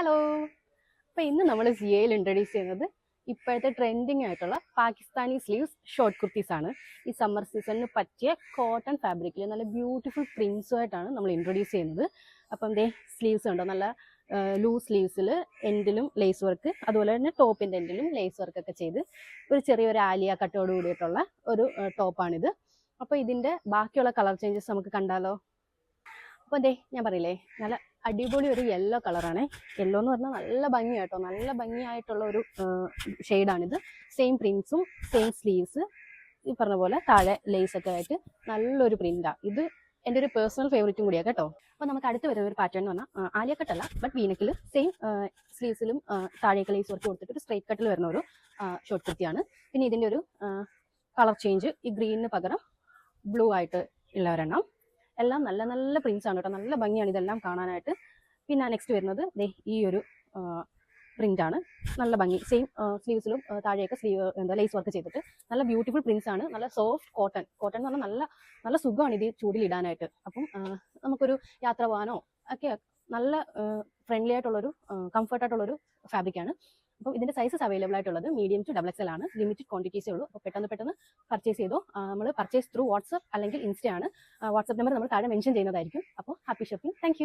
Hello. അപ്പോൾ ഇന്ന് നമ്മൾ സിയയിൽ ഇൻട്രൊഡ്യൂസ് ചെയ്യുന്നത് ഇപ്പോഴത്തെ ട്രെൻഡിങ് ആയിട്ടുള്ള പാകിസ്ഥാനി സ്ലീവ്സ് ഷോർട്ട് കുർത്തീസ് ആണ്. ഈ സമ്മർ സീസണിന് പറ്റിയ കോട്ടൺ ഫാബ്രിക്കിൽ നല്ല ബ്യൂട്ടിഫുൾ പ്രിൻസുമായിട്ടാണ് നമ്മൾ ഇൻട്രൊഡ്യൂസ് ചെയ്യുന്നത്. അപ്പം ദേ സ്ലീവ്സ് ഉണ്ടോ, നല്ല ലൂസ് സ്ലീവ്സിൽ എൻഡിലും ലേസ് വർക്ക്, അതുപോലെ തന്നെ ടോപ്പിൻ്റെ എൻഡിലും ലേസ് വർക്ക് ഒക്കെ ചെയ്ത് ഒരു ചെറിയൊരു ആലിയ കട്ടോട് കൂടിയിട്ടുള്ള ഒരു ടോപ്പാണിത്. അപ്പോൾ ഇതിൻ്റെ ബാക്കിയുള്ള കളർ ചേഞ്ചസ് നമുക്ക് കണ്ടാലോ. അപ്പോൾ ദേ ഞാൻ പറയില്ലേ, നല്ല അടിപൊളി ഒരു യെല്ലോ കളറാണ്. യെല്ലോ എന്ന് പറഞ്ഞാൽ നല്ല ഭംഗിയായിട്ടോ, നല്ല ഭംഗിയായിട്ടുള്ള ഒരു ഷെയ്ഡാണിത്. സെയിം പ്രിൻസും സെയിം സ്ലീവ്സ്, ഈ പറഞ്ഞ പോലെ താഴെ ലേസ് ഒക്കെ ആയിട്ട് നല്ലൊരു പ്രിന്റാണ് ഇത്. എൻ്റെ ഒരു പേഴ്സണൽ ഫേവറേറ്റും കൂടിയാണ് കേട്ടോ. അപ്പോൾ നമുക്ക് അടുത്ത് വരുന്ന ഒരു പാറ്റേൺ എന്ന് പറഞ്ഞാൽ ആലിയ കട്ടല്ല, ബട്ട് വീനക്കിൽ സെയിം സ്ലീവ്സിലും താഴേക്ക് ലേസ് വർക്ക് കൊടുത്തിട്ട് ഒരു സ്ട്രൈറ്റ് കട്ടിൽ വരുന്ന ഒരു ഷോർട്ട് കുർത്തിയാണ്. പിന്നെ ഇതിൻ്റെ ഒരു കളർ ചേഞ്ച്, ഈ ഗ്രീനിന് പകരം ബ്ലൂ ആയിട്ട് ഉള്ള ഒരെണ്ണം. എല്ലാം നല്ല നല്ല പ്രിന്റ്സ് ആണ് കേട്ടോ, നല്ല ഭംഗിയാണ് ഇതെല്ലാം കാണാനായിട്ട്. പിന്നെ നെക്സ്റ്റ് വരുന്നത് ഈ ഒരു പ്രിന്റ് ആണ്, നല്ല ഭംഗി. സെയിം സ്ലീവ്സിലും താഴെയൊക്കെ ലേസ് വർക്ക് ചെയ്തിട്ട് നല്ല ബ്യൂട്ടിഫുൾ പ്രിന്റ്സ് ആണ്. നല്ല സോഫ്റ്റ് കോട്ടൺ എന്ന് പറഞ്ഞാൽ നല്ല നല്ല സുഖമാണ് ഇത് ചൂടിൽ ഇടാനായിട്ട്. അപ്പം നമുക്കൊരു യാത്ര പോകാനോ ഒക്കെ നല്ല ഫ്രണ്ട്ലി ആയിട്ടുള്ളൊരു കംഫർട്ടായിട്ടുള്ളൊരു ഫാബ്രിക്കാണ്. അപ്പോൾ ഇതിൻ്റെ സൈസസ് അവൈലബിൾ ആയിട്ടുള്ളത് മീഡിയം ടു XXL ആണ്. ലിമിറ്റഡ് ക്വാണ്ടിറ്റീസേ ഉള്ളൂ. അപ്പോൾ പെട്ടെന്ന് പർച്ചേസ് ചെയ്തോ. നമ്മൾ പർച്ചേസ് ത്രൂ വാട്സ്ആപ്പ് അല്ലെങ്കിൽ ഇൻസ്റ്റ ആണ്. വാട്സ്ആപ്പ് നമ്പർ നമ്മൾ താഴെ മെൻഷൻ ചെയ്യുന്നതായിരിക്കും. അപ്പോൾ ഹാപ്പി ഷോപ്പിംഗ്. താങ്ക്